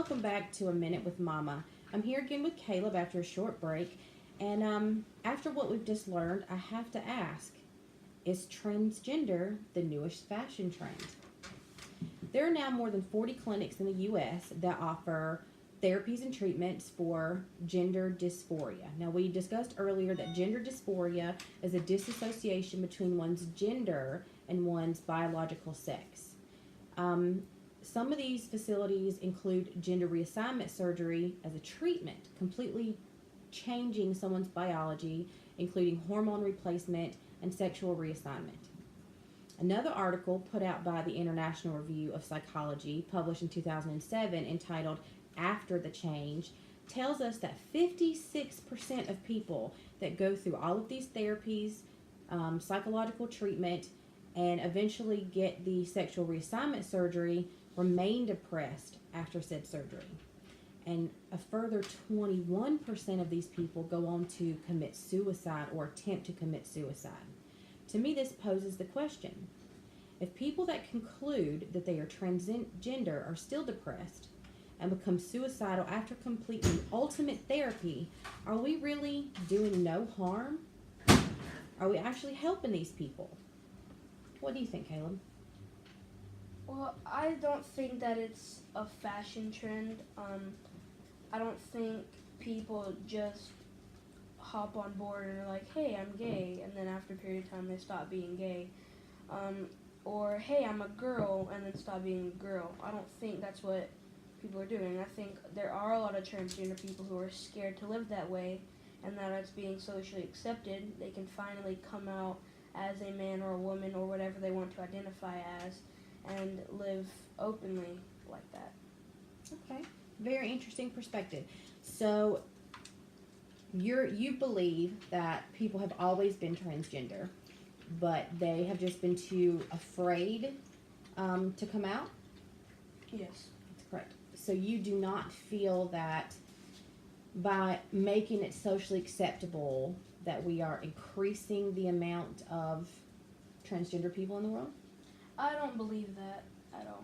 welcome back to A Minute with Mama. I'm here again with Caleb after a short break, and after what we've just learned, I have to ask, is transgender the newest fashion trend? There are now more than 40 clinics in the U.S. that offer therapies and treatments for gender dysphoria. Now, we discussed earlier that gender dysphoria is a disassociation between one's gender and one's biological sex. Some of these facilities include gender reassignment surgery as a treatment, completely changing someone's biology, including hormone replacement and sexual reassignment. Another article put out by the International Review of Psychology, published in 2007, entitled After the Change, tells us that 56% of people that go through all of these therapies, psychological treatment, and eventually get the sexual reassignment surgery remain depressed after said surgery. And a further 21% of these people go on to commit suicide or attempt to commit suicide. To me, this poses the question, if people that conclude that they are transgender are still depressed and become suicidal after completing ultimate therapy, are we really doing no harm? Are we actually helping these people? What do you think, Caleb? Well, I don't think that it's a fashion trend. I don't think people just hop on board and are like, hey, I'm gay, and then after a period of time they stop being gay. Or, hey, I'm a girl, and then stop being a girl. I don't think that's what people are doing. I think there are a lot of transgender people who are scared to live that way, and that it's being socially accepted. They can finally come out as a man or a woman or whatever they want to identify as and live openly like that. Okay, very interesting perspective. So you believe that people have always been transgender, but they have just been too afraid to come out? Yes. That's correct. So you do not feel that by making it socially acceptable that we are increasing the amount of transgender people in the world? I don't believe that at all.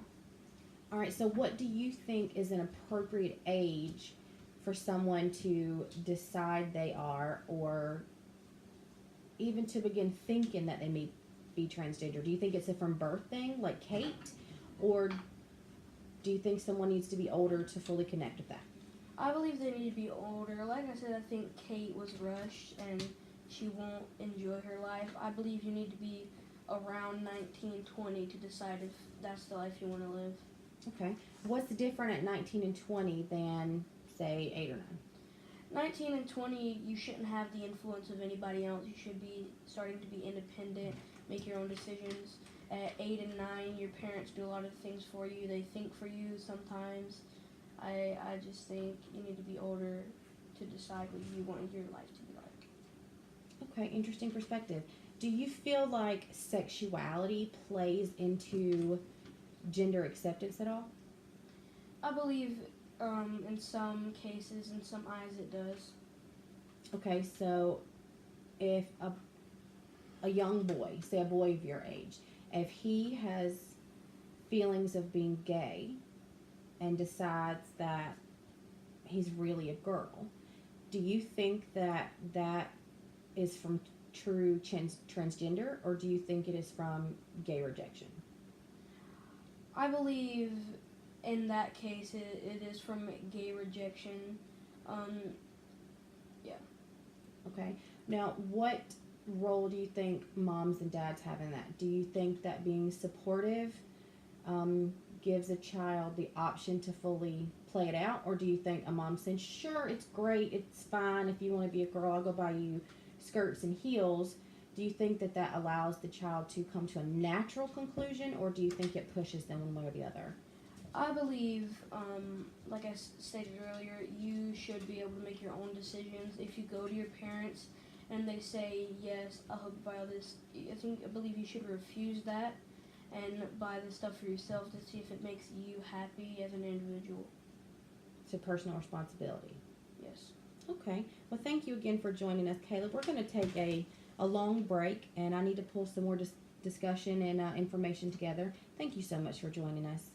All right, so what do you think is an appropriate age for someone to decide they are, or even to begin thinking that they may be transgender? Do you think it's a from birth thing, like Kate, or do you think someone needs to be older to fully connect with that? I believe they need to be older. Like I said, I think Kate was rushed and she won't enjoy her life. I believe you need to be around 19, 20 to decide if that's the life you want to live. Okay. What's different at 19 and 20 than, say, 8 or 9? 19 and 20, you shouldn't have the influence of anybody else. You should be starting to be independent, make your own decisions. At 8 and 9, your parents do a lot of things for you. They think for you sometimes. I just think you need to be older to decide what you want your life to be like. Okay, interesting perspective. Do you feel like sexuality plays into gender acceptance at all? I believe in some cases, in some eyes, it does. Okay, so if a young boy, say a boy of your age, if he has feelings of being gay and decides that he's really a girl, do you think that that is from true transgender, or do you think it is from gay rejection? I believe in that case it is from gay rejection. Yeah. Okay. Now, what role do you think moms and dads have in that? Do you think that being supportive gives a child the option to fully play it out, or do you think a mom saying, sure, it's great, it's fine, if you want to be a girl, I'll go buy you skirts and heels? Do you think that that allows the child to come to a natural conclusion, or do you think it pushes them one way or the other? I believe, like I stated earlier, you should be able to make your own decisions. If you go to your parents and they say, yes, I'll help you buy all this, I believe you should refuse that and buy the stuff for yourself to see if it makes you happy as an individual. It's a personal responsibility. Yes. Okay. Well, thank you again for joining us, Caleb. We're going to take a long break, and I need to pull some more discussion and information together. Thank you so much for joining us.